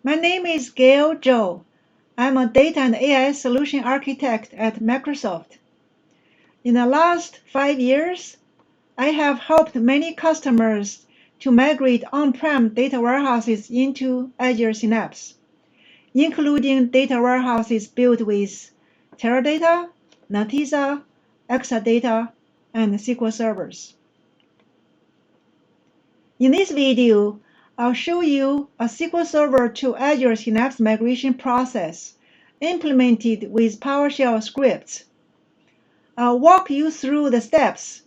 My name is Gail Zhou. I'm a data and AI solution architect at Microsoft. In the last 5 years, I have helped many customers to migrate on-prem data warehouses into Azure Synapse, including data warehouses built with Teradata, Netezza, Exadata, and SQL servers. In this video, I'll show you a SQL Server to Azure Synapse migration process implemented with PowerShell scripts. I'll walk you through the steps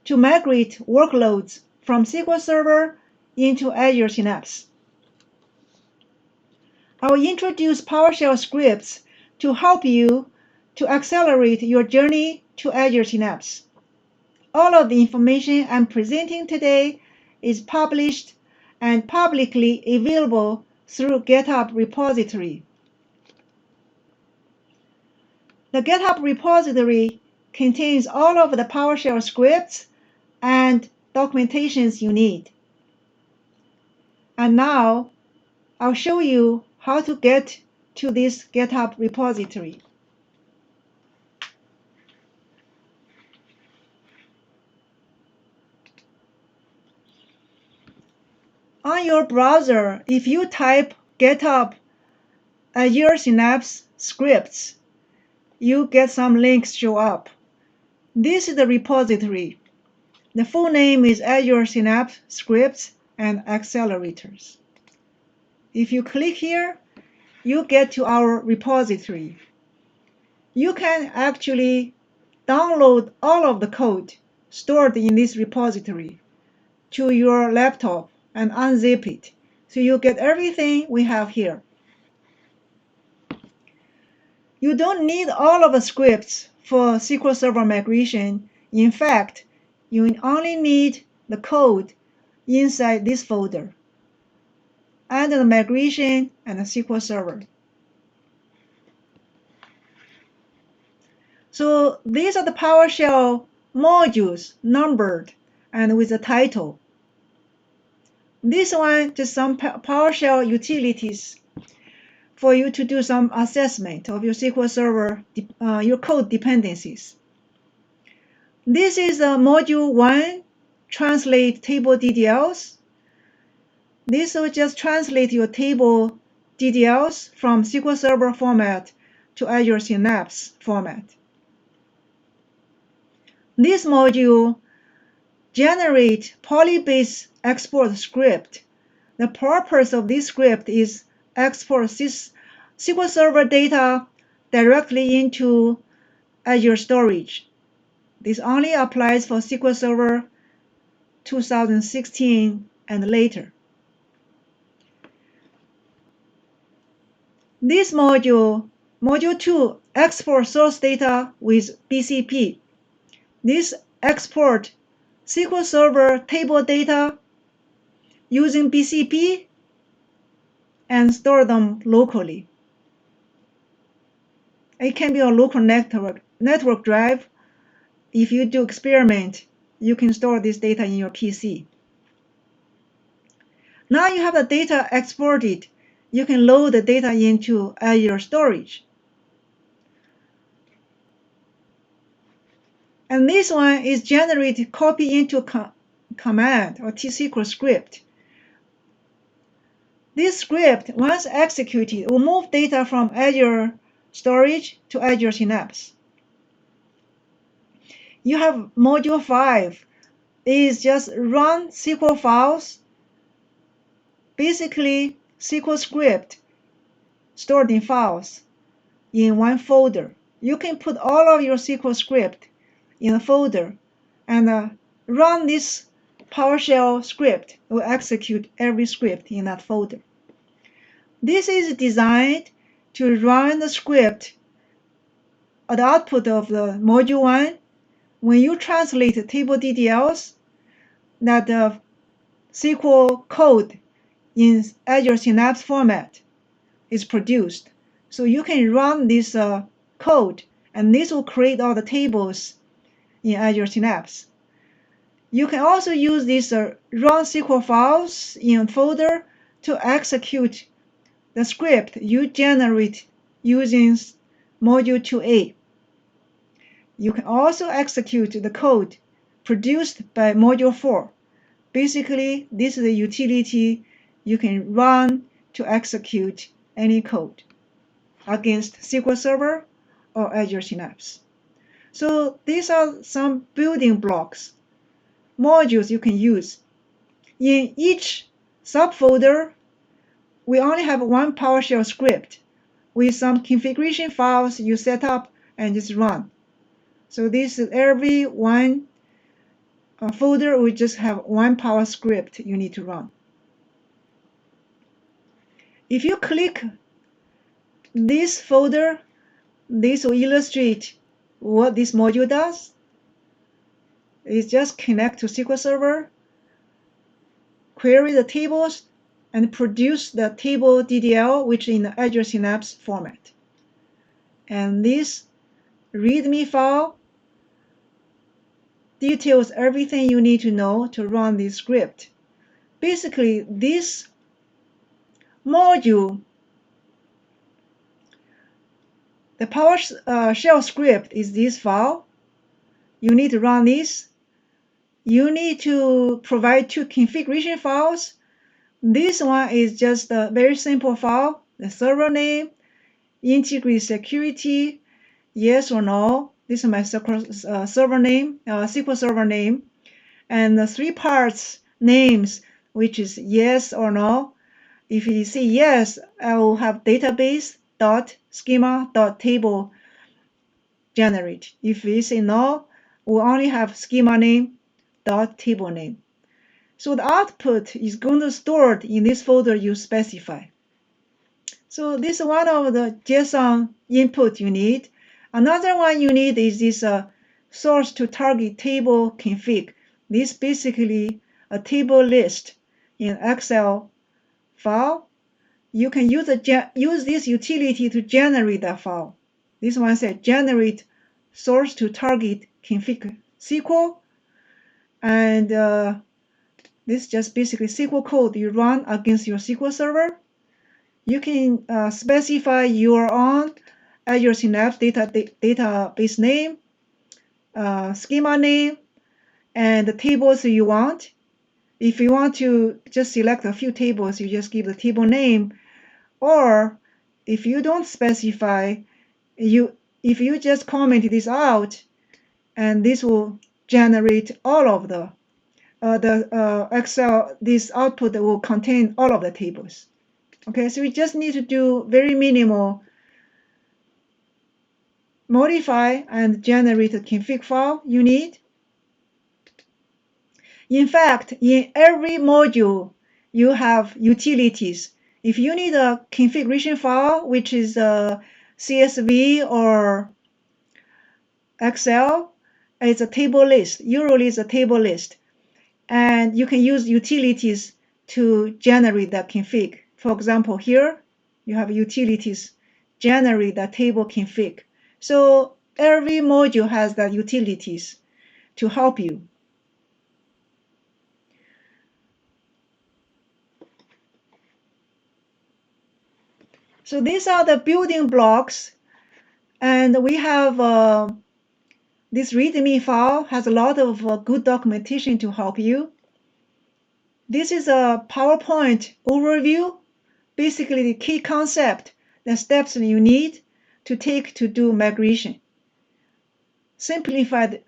to migrate workloads from SQL Server into Azure Synapse. I will introduce PowerShell scripts to help you to accelerate your journey to Azure Synapse. All of the information I'm presenting today is published and publicly available through GitHub repository. The GitHub repository contains all of the PowerShell scripts and documentations you need. And now I'll show you how to get to this GitHub repository. On your browser, if you type GitHub Azure Synapse scripts, you get some links show up. This is the repository. The full name is Azure Synapse Scripts and Accelerators. If you click here, you get to our repository. You can actually download all of the code stored in this repository to your laptop and unzip it. So you get everything we have here. You don't need all of the scripts for SQL Server migration. In fact, you only need the code inside this folder under the migration and the SQL Server. So these are the PowerShell modules numbered and with a title. This one just some PowerShell utilities for you to do some assessment of your SQL Server, your code dependencies. This is module 1, translate table DDLs. This will just translate your table DDLs from SQL Server format to Azure Synapse format. This module generates polybase export script. The purpose of this script is export SQL Server data directly into Azure storage. This only applies for SQL Server 2016 and later. This module 2, export source data with BCP. This export SQL Server table data using BCP and store them locally. It can be a local network drive. If you do experiment, you can store this data in your PC. Now you have the data exported. You can load the data into Azure storage. And this one is generated copy into command or T-SQL script. This script, once executed, will move data from Azure storage to Azure Synapse. You have module 5 is just run SQL files, basically SQL script stored in files in one folder. You can put all of your SQL script in a folder and run this PowerShell script. It will execute every script in that folder. This is designed to run the script at the output of the module 1. When you translate table DDLs, that the SQL code in Azure Synapse format is produced. So you can run this code, and this will create all the tables in Azure Synapse. You can also use this run SQL files in a folder to execute the script you generate using module 2a. You can also execute the code produced by module 4. Basically, this is a utility you can run to execute any code against SQL Server or Azure Synapse. So these are some building blocks, modules you can use. In each subfolder, we only have one PowerShell script with some configuration files you set up and just run. So this is every one folder will just have one Power script you need to run. If you click this folder, this will illustrate what this module does. It just connect to SQL Server, query the tables, and produce the table DDL, which is in the Azure Synapse format. And this README file details everything you need to know to run this script. Basically, this module, the PowerShell script is this file. You need to run this. You need to provide two configuration files. This one is just a very simple file, the server name, integrity security, yes or no. This is my SQL server name, and the three parts names, which is yes or no. If you say yes, I will have database.schema.table generate. If you say no, we'll only have schema name.table name. So the output is going to stored in this folder you specify. So this is one of the JSON input you need. Another one you need is this source to target table config. This basically a table list in Excel file. You can use this utility to generate that file. This one says generate source to target config SQL, and this is just basically SQL code you run against your SQL Server. You can specify your own Azure Synapse database name, schema name, and the tables you want. If you want to just select a few tables, you just give the table name. Or if you don't specify, if you just comment this out, and this will generate all of the Excel, this output will contain all of the tables. Okay, so we just need to do very minimal modify and generate a config file you need. In fact, in every module, you have utilities. If you need a configuration file, which is a CSV or Excel, it's a table list. Usually it's a table list. And you can use utilities to generate that config. For example, here, you have utilities generate that table config. So every module has the utilities to help you. So these are the building blocks, and we have this README file has a lot of good documentation to help you. This is a PowerPoint overview, basically the key concept, the steps you need to take to do migration. Simplified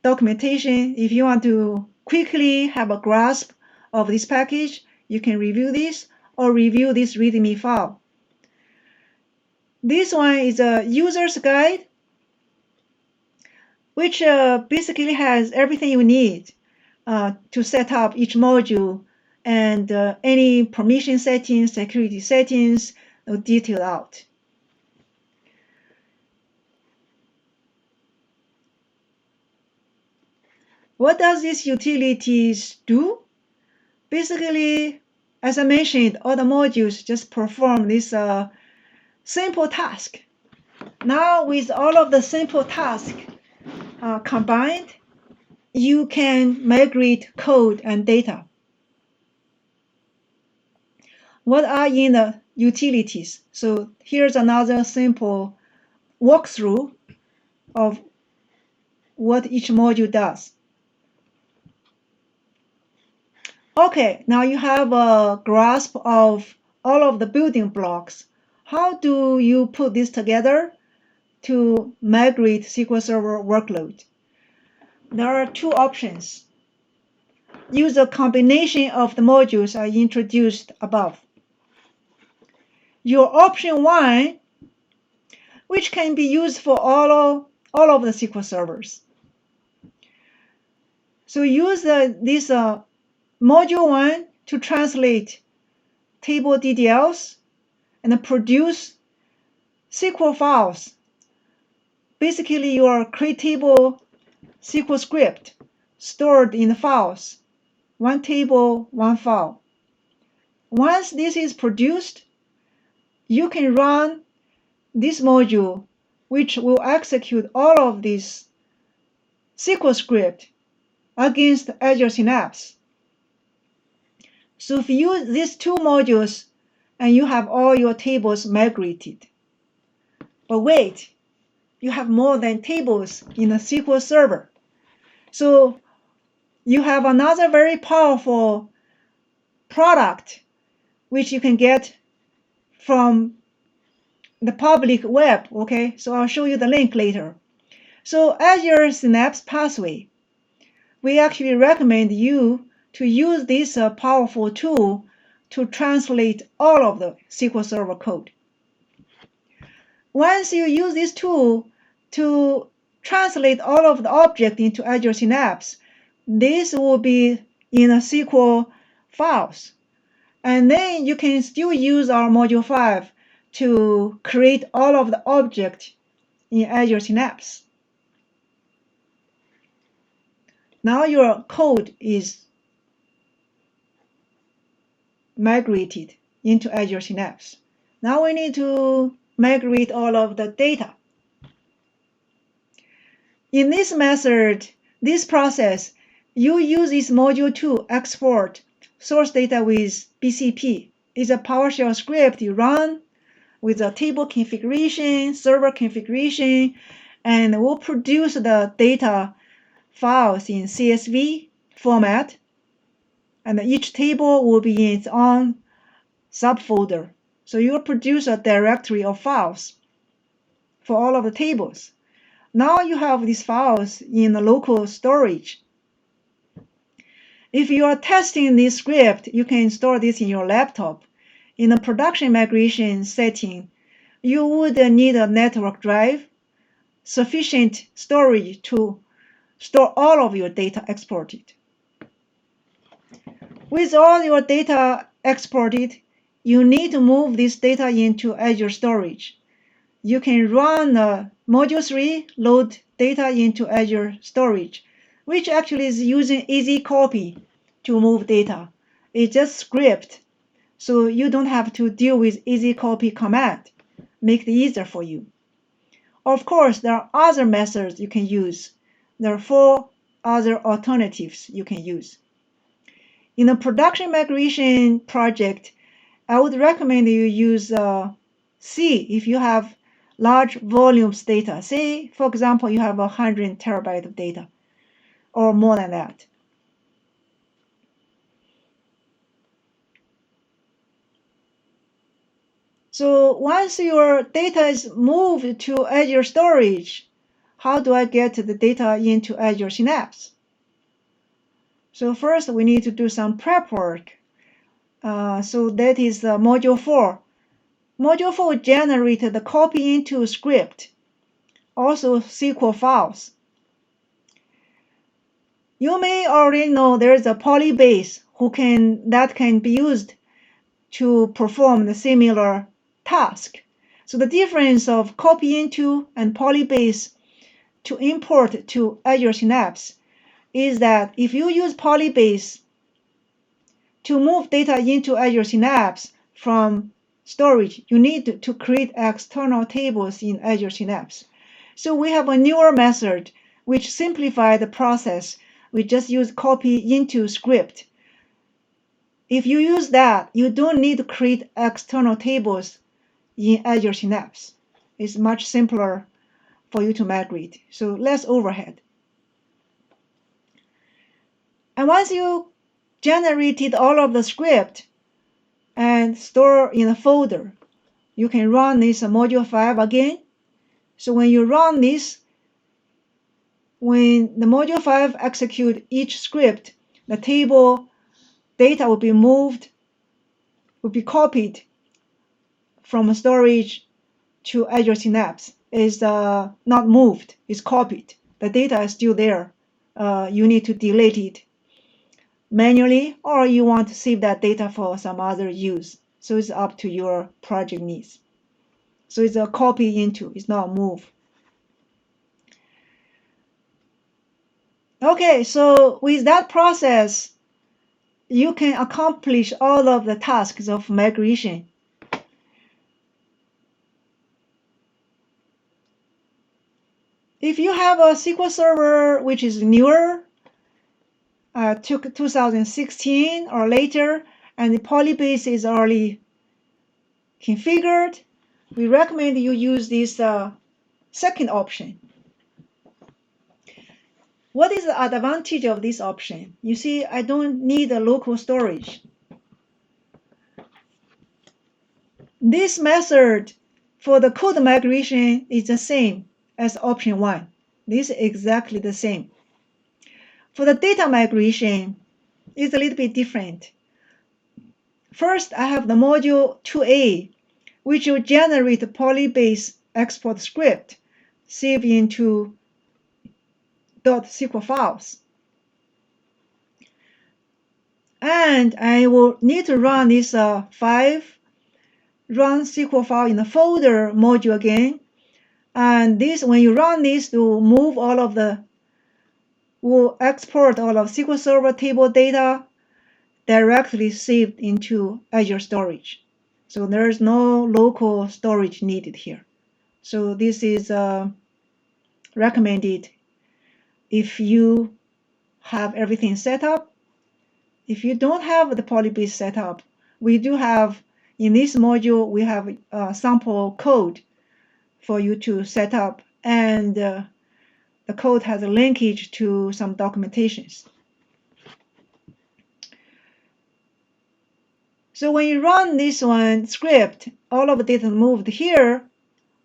documentation. If you want to quickly have a grasp of this package, you can review this or review this README file. This one is a user's guide, which basically has everything you need to set up each module, and any permission settings, security settings detailed out. What does these utilities do? Basically, as I mentioned, all the modules just perform this simple task. Now, with all of the simple tasks combined, you can migrate code and data. What are in the utilities. So here's another simple walkthrough of what each module does. Okay, now you have a grasp of all of the building blocks. How do you put this together to migrate SQL Server workload? There are two options. Use a combination of the modules I introduced above. Your option 1, which can be used for all of the SQL servers. So use this module 1 to translate table DDLs and produce SQL files. Basically, your create table SQL script stored in the files, one table, one file. Once this is produced, you can run this module, which will execute all of this SQL script against Azure Synapse. So if you use these two modules and you have all your tables migrated. But wait, you have more than tables in the SQL Server. So you have another very powerful product which you can get from the public web, okay? So I'll show you the link later. So Azure Synapse Pathway, we actually recommend you to use this powerful tool to translate all of the SQL Server code. Once you use this tool to translate all of the objects into Azure Synapse, this will be in a SQL files. And then you can still use our module 5 to create all of the objects in Azure Synapse. Now your code is migrated into Azure Synapse. Now we need to migrate all of the data. In this method, this process, you use this module to export source data with BCP. It's a PowerShell script you run with a table configuration, server configuration, and will produce the data files in CSV format. And each table will be in its own subfolder. So you'll produce a directory of files for all of the tables. Now you have these files in the local storage. If you are testing this script, you can store this in your laptop. In a production migration setting, you would need a network drive, sufficient storage to store all of your data exported. With all your data exported, you need to move this data into Azure storage. You can run module 3 load data into Azure storage, which actually is using easy copy to move data. It's just script, so you don't have to deal with easy copy command. Make it easier for you. Of course, there are other methods you can use. There are 4 other alternatives you can use. In a production migration project, I would recommend you use C if you have large volumes data. Say, for example, you have 100 terabytes of data or more than that. So once your data is moved to Azure storage, how do I get the data into Azure Synapse? So first we need to do some prep work. So that is module 4. Module 4 generated the copy into script, also SQL files. You may already know there's a polybase that can be used to perform the similar task. So the difference of copy into and polybase to import to Azure Synapse is that if you use polybase to move data into Azure Synapse from storage, you need to create external tables in Azure Synapse. So we have a newer method which simplifies the process. We just use copy into script. If you use that, you don't need to create external tables in Azure Synapse. It's much simpler for you to migrate, so less overhead. And once you generated all of the script and store in a folder, you can run this module 5 again. So when you run this, when the module 5 execute each script, the table data will be moved, will be copied from storage to Azure Synapse. Is not moved, it's copied. The data is still there. You need to delete it manually, or you want to save that data for some other use. So it's up to your project needs. So it's a copy into, it's not move. Okay, so with that process, you can accomplish all of the tasks of migration. If you have a SQL Server which is newer, took 2016 or later, and the polybase is already configured, we recommend you use this second option. What is the advantage of this option? You see, I don't need a local storage. This method for the code migration is the same as option 1. This is exactly the same. For the data migration, it's a little bit different. First, I have the module 2a, which will generate a polybase export script, save into .SQL files. And I will need to run this 5 run SQL file in the folder module again. And this, when you run this, to move all of the, will export all of SQL Server table data directly saved into Azure storage. So there's no local storage needed here. So this is recommended if you have everything set up. If you don't have the polybase set up, we do have, in this module, we have a sample code for you to set up, and the code has a linkage to some documentations. So when you run this one script, all of the data moved here.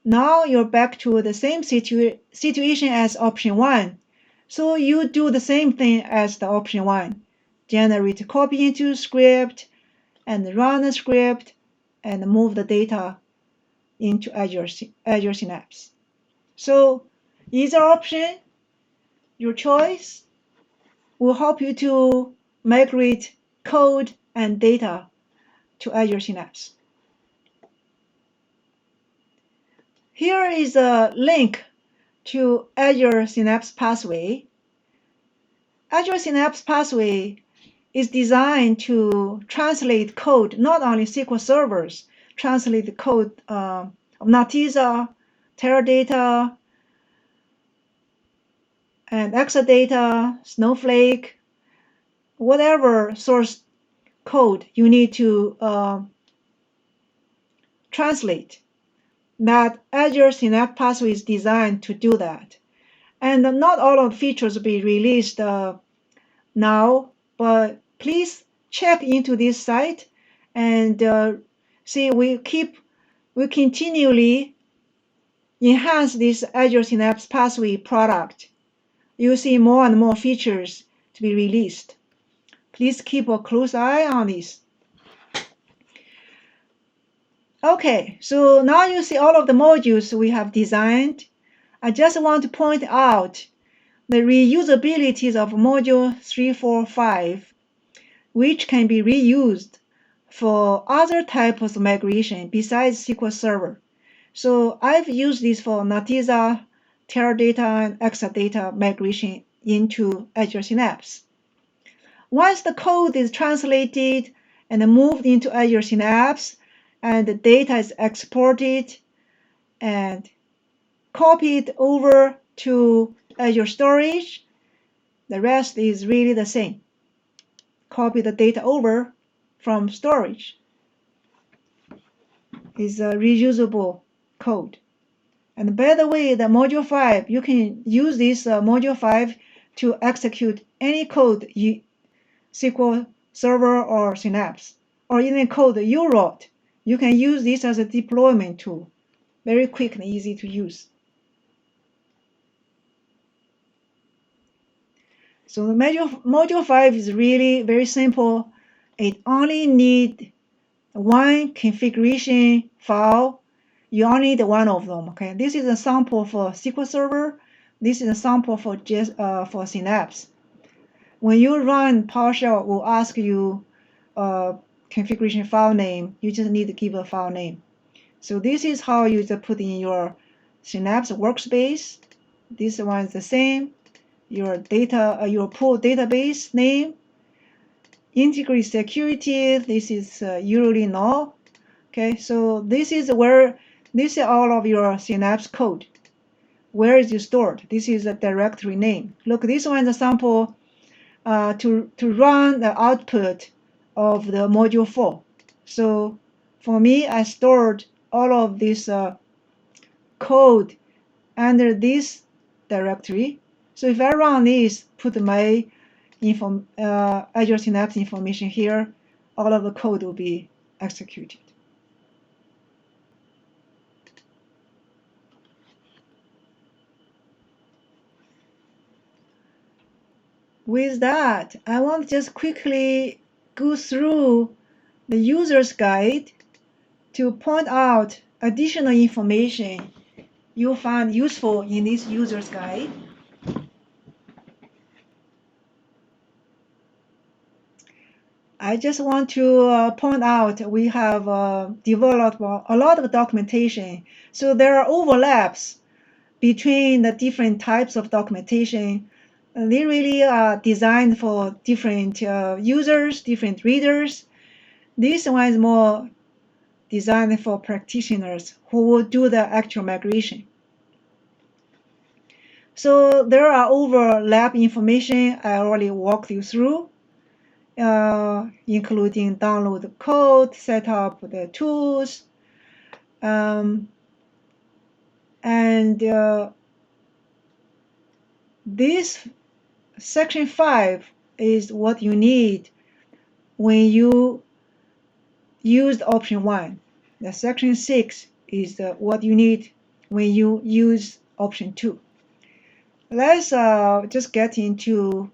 Now you're back to the same situation as option 1. So you do the same thing as the option 1. Generate a copy into script and run the script and move the data into Azure Synapse. So either option, your choice, will help you to migrate code and data to Azure Synapse. Here is a link to Azure Synapse pathway. Azure Synapse pathway is designed to translate code, not only SQL servers, translate the code of Netezza, Teradata, and Exadata, Snowflake, whatever source code you need to translate. That Azure Synapse pathway is designed to do that. And not all of the features will be released now, but please check into this site and see we continually enhance this Azure Synapse pathway product. You'll see more and more features to be released. Please keep a close eye on this. Okay, so now you see all of the modules we have designed. I just want to point out the reusabilities of module 3, 4, 5, which can be reused for other types of migration besides SQL Server. So I've used this for Netezza, Teradata, and Exadata migration into Azure Synapse. Once the code is translated and moved into Azure Synapse, and the data is exported and copied over to Azure storage, the rest is really the same. Copy the data over from storage. It's a reusable code. And by the way, the module 5, you can use this module 5 to execute any code SQL Server or Synapse, or even code you wrote. You can use this as a deployment tool. Very quick and easy to use. So the module 5 is really very simple. It only needs one configuration file. You only need one of them. Okay, this is a sample for SQL Server. This is a sample for Synapse. When you run PowerShell, it will ask you configuration file name. You just need to give a file name. So this is how you just put in your Synapse workspace. This one is the same. Your data, your pool database name. Integrity security. This is usually null. Okay, so this is all of your Synapse code. Where is it stored? This is a directory name. Look, this one is a sample to run the output of the module 4. So for me, I stored all of this code under this directory. So if I run this, put my Azure Synapse information here, all of the code will be executed. With that, I want to just quickly go through the user's guide to point out additional information you'll find useful in this user's guide. I just want to point out we have developed a lot of documentation. So there are overlaps between the different types of documentation. They really are designed for different users, different readers. This one is more designed for practitioners who will do the actual migration. So there are overlap information I already walked you through, including download the code, set up the tools, and this section 5 is what you need when you use option 1. The section 6 is what you need when you use option 2. Let's just get into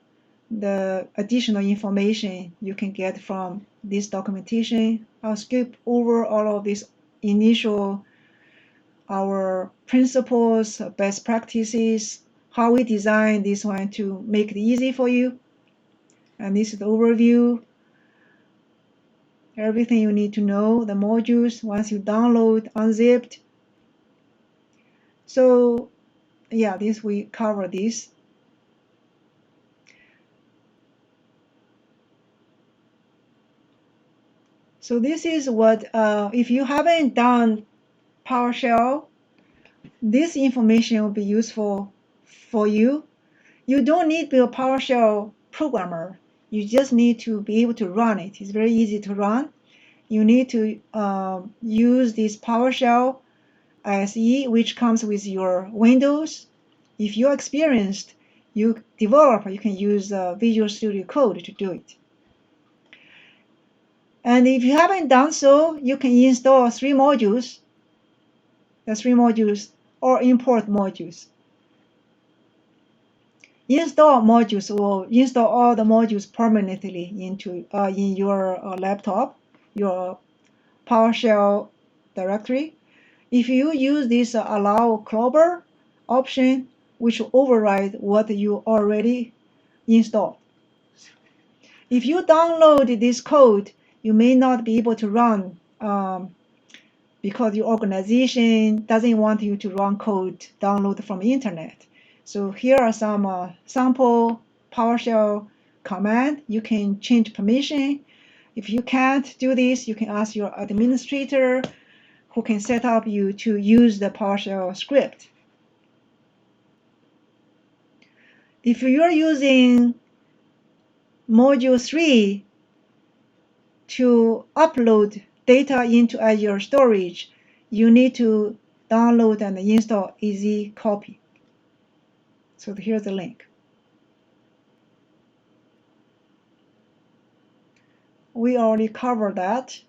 the additional information you can get from this documentation. I'll skip over all of these initial, our principles, best practices, how we design this one to make it easy for you. And this is the overview. Everything you need to know, the modules, once you download, unzipped. So yeah, we cover this. So this is what, if you haven't done PowerShell, this information will be useful for you. You don't need to be a PowerShell programmer. You just need to be able to run it. It's very easy to run. You need to use this PowerShell ISE, which comes with your Windows. If you're experienced, you developer, you can use Visual Studio Code to do it. And if you haven't done so, you can install 3 modules. The 3 modules or import modules. Install modules will install all the modules permanently into in your laptop, your PowerShell directory. If you use this allow clobber option, which will override what you already installed. If you download this code, you may not be able to run because your organization doesn't want you to run code download from the internet. So here are some sample PowerShell command. You can change permission. If you can't do this, you can ask your administrator who can set up you to use the PowerShell script. If you're using module 3, to upload data into Azure storage, you need to download and install Easy Copy. So here's the link. We already covered that.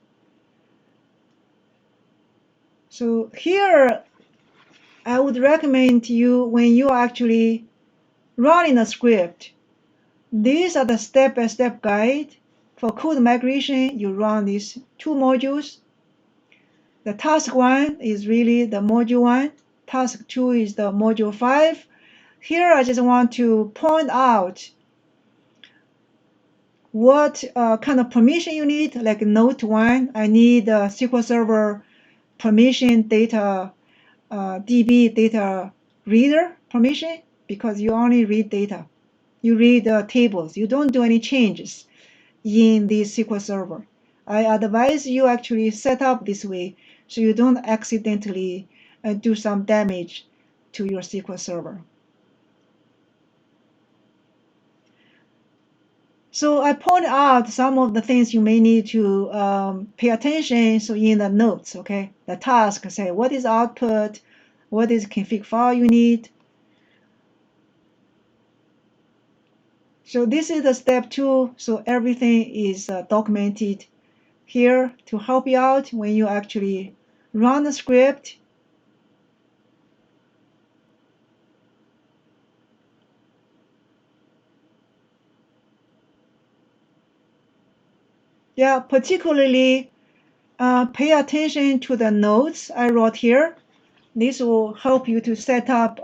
So here, I would recommend you, when you are actually running a script, these are the step-by-step guide. For code migration, you run these two modules. The task 1 is really the module 1. Task 2 is the module 5. Here, I just want to point out what kind of permission you need. Like note 1, I need a SQL Server permission data, DB data reader permission, because you only read data. You read tables. You don't do any changes in the SQL Server. I advise you actually set up this way so you don't accidentally do some damage to your SQL Server. So I point out some of the things you may need to pay attention. So in the notes, okay, the task, say what is output, what is config file you need. So this is the step 2. So everything is documented here to help you out when you actually run the script. Yeah, particularly pay attention to the notes I wrote here. This will help you to set up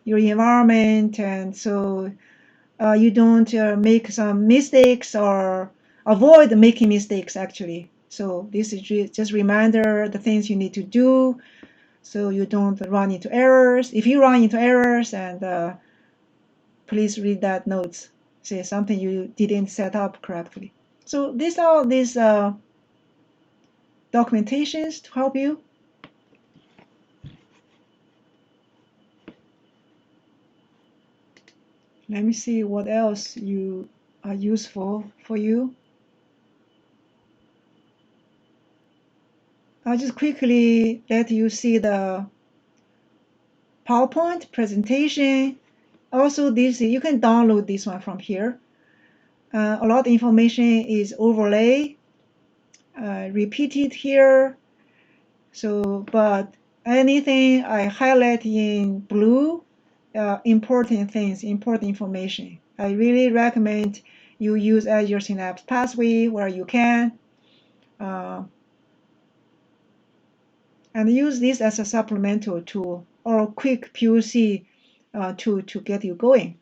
your environment, and so you don't make some mistakes or avoid making mistakes actually. So this is just reminder the things you need to do so you don't run into errors. If you run into errors, and please read that notes, say something you didn't set up correctly. So these are these documentations to help you. Let me see what else you are useful for you. I'll just quickly let you see the PowerPoint presentation. Also, this you can download this one from here. A lot of information is overlay, repeated here. So, but anything I highlight in blue, important things, important information. I really recommend you use Azure Synapse Pathway where you can, and use this as a supplemental tool or quick POC tool to get you going.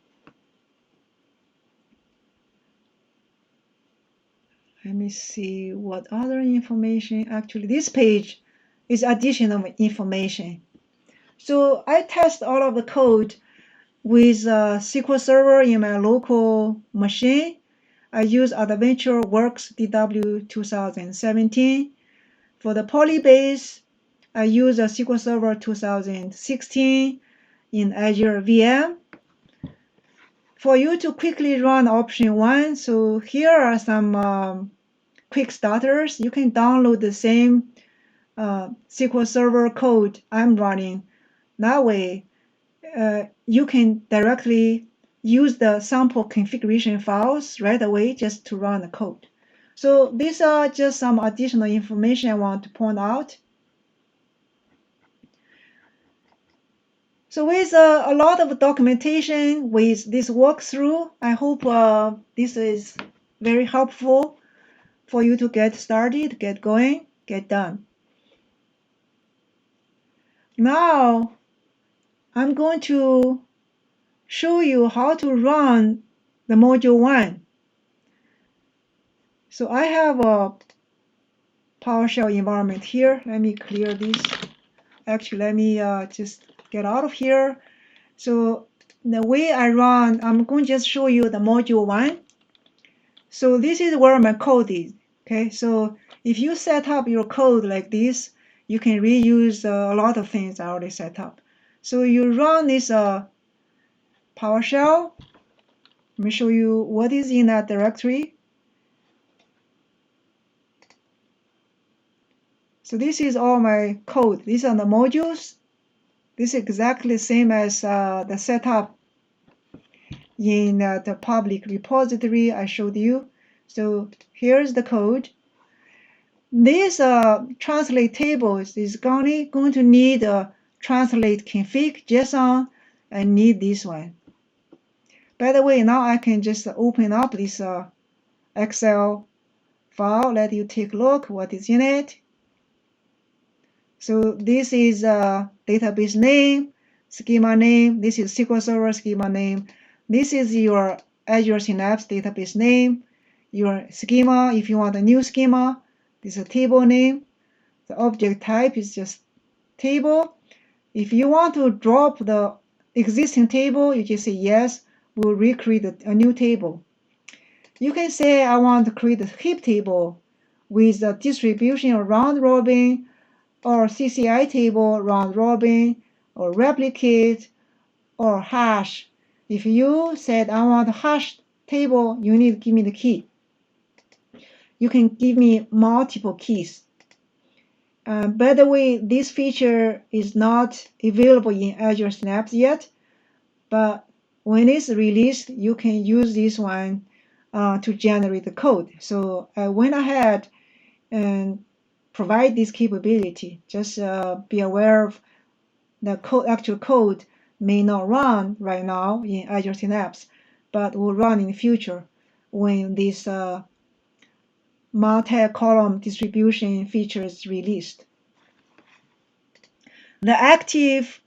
Let me see what other information. Actually, this page is additional information. So I test all of the code with SQL Server in my local machine. I use AdventureWorks DW 2017. For the Polybase, I use a SQL Server 2016 in Azure VM. For you to quickly run option 1, so here are some quick starters. You can download the same SQL Server code I'm running. That way, you can directly use the sample configuration files right away just to run the code. So these are just some additional information I want to point out. So with a lot of documentation with this walkthrough, I hope this is very helpful for you to get started, get going, get done. Now, I'm going to show you how to run the module 1. So I have a PowerShell environment here. Let me clear this. Actually, let me just get out of here. So the way I run, I'm going to just show you the module 1. So this is where my code is. Okay, so if you set up your code like this, you can reuse a lot of things I already set up. So you run this PowerShell. Let me show you what is in that directory. So this is all my code. These are the modules. This is exactly the same as the setup in the public repository I showed you. So here's the code. This translate tables is going to need a translate config JSON and need this one. By the way, now I can just open up this Excel file, let you take a look what is in it. So this is database name, schema name. This is SQL Server schema name. This is your Azure Synapse database name, your schema. If you want a new schema, this is a table name. The object type is just table. If you want to drop the existing table, you just say yes, we'll recreate a new table. You can say I want to create a heap table with a distribution round robin, or CCI table round robin, or replicate, or hash. If you said I want a hash table, you need to give me the key. You can give me multiple keys. By the way, this feature is not available in Azure Synapse yet, but when it's released, you can use this one to generate the code. So I went ahead and provide this capability. Just be aware of the actual code may not run right now in Azure Synapse, but will run in the future when this multi-column distribution feature is released. The active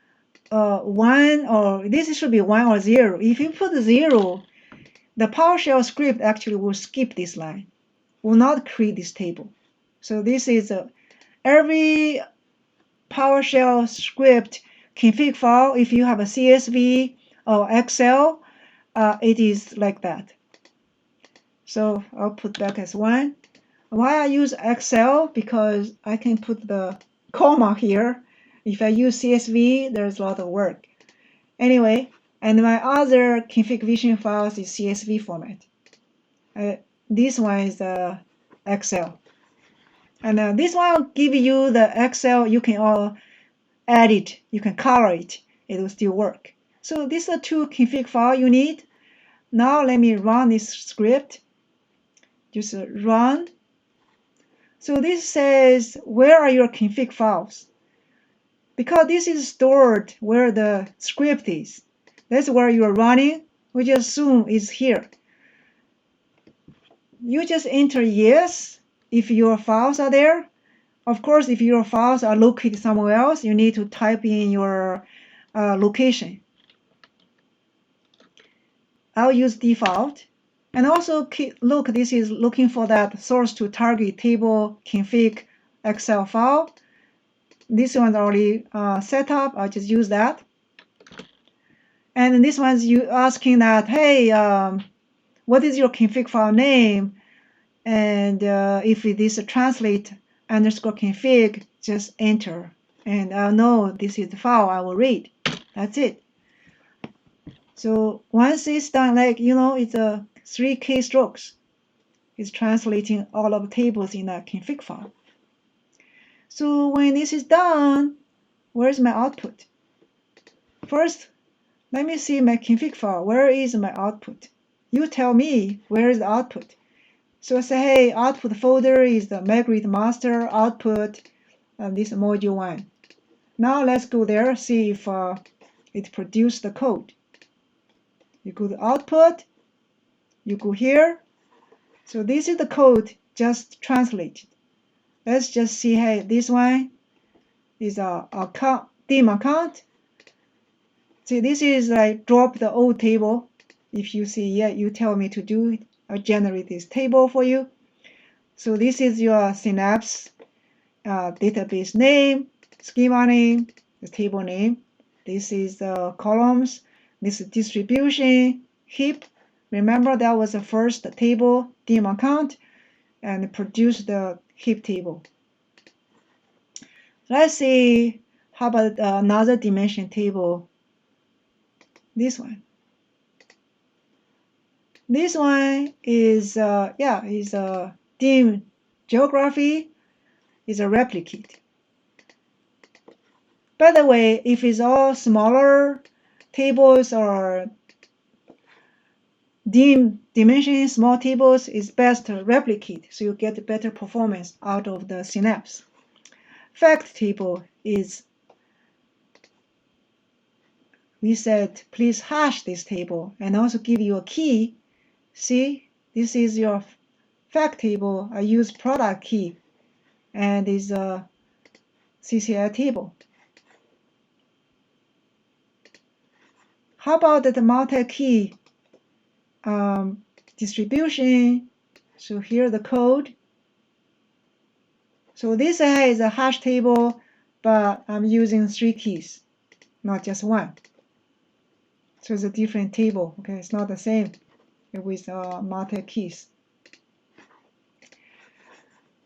1, or this should be 1 or 0. If you put 0, the PowerShell script actually will skip this line, will not create this table. So this is every PowerShell script config file. If you have a CSV or Excel, it is like that. So I'll put back as 1. Why I use Excel? Because I can put the comma here. If I use CSV, there's a lot of work. Anyway, and my other configuration files is CSV format. This one is Excel. And this one will give you the Excel. You can all add it. You can color it. It will still work. So these are 2 config files you need. Now let me run this script. Just run. So this says, where are your config files? Because this is stored where the script is. That's where you're running. We just assume it's here. You just enter yes if your files are there. Of course, if your files are located somewhere else, you need to type in your location. I'll use default. And also, look, this is looking for that source to target table config Excel file. This one's already set up. I'll just use that. And this one's you asking that, hey, what is your config file name? And if it is a translate underscore config, just enter. And I'll know this is the file I will read. That's it. So once it's done, like, it's a 3 keystrokes. It's translating all of the tables in a config file. So when this is done, where's my output? First, let me see my config file. Where is my output? You tell me where is the output. So I say, hey, output folder is the migrate master output, and this module 1. Now let's go there, see if it produced the code. You go to output, you go here. So this is the code just translated. Let's just see, hey, this one is a account, dim account. See, this is like drop the old table. If you see, yeah, you tell me to do it. I'll generate this table for you. So this is your Synapse database name, schema name, the table name. This is the columns. This is distribution, heap. Remember that was the first table, dim account, and produce the heap table. Let's see, how about another dimension table? This one. This one is dim geography, is a replicate. By the way, if it's all smaller tables or dimension small tables, it's best to replicate so you get better performance out of the Synapse. Fact table is, we said, please hash this table and also give you a key. See, this is your fact table. I use product key and is a CCI table. How about the multi-key distribution? So here the code. So this is a hash table, but I'm using 3 keys, not just one. So it's a different table. Okay, it's not the same with multi keys.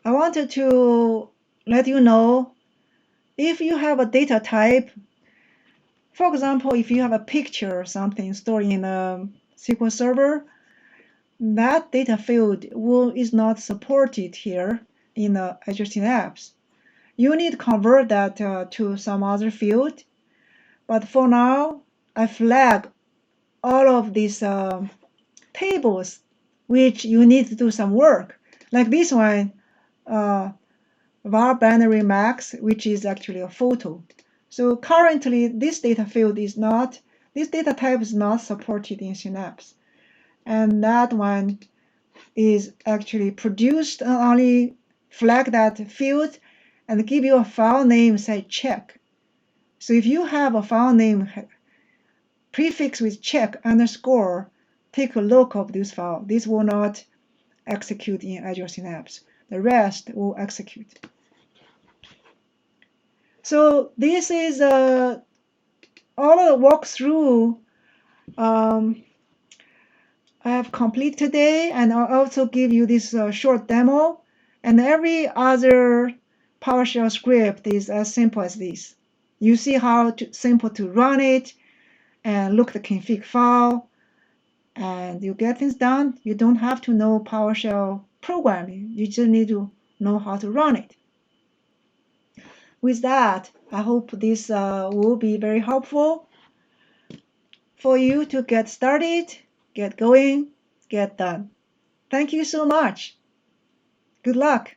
I wanted to let you know if you have a data type. For example, if you have a picture or something stored in a SQL Server, that data field is not supported here in the Azure Synapse. You need to convert that to some other field. But for now, I flag all of these tables which you need to do some work. Like this one, var binary max, which is actually a photo. So currently, this data field is not, this data type is not supported in Synapse. And that one is actually produced only flag that field and give you a file name, say check. So if you have a file name prefix with check underscore, take a look of this file. This will not execute in Azure Synapse. The rest will execute. So this is all the walkthrough I have completed today, and I'll also give you this short demo. And every other PowerShell script is as simple as this. You see how simple to run it and look at the config file, and you get things done. You don't have to know PowerShell programming. You just need to know how to run it. With that, I hope this will be very helpful for you to get started, get going, get done. Thank you so much. Good luck.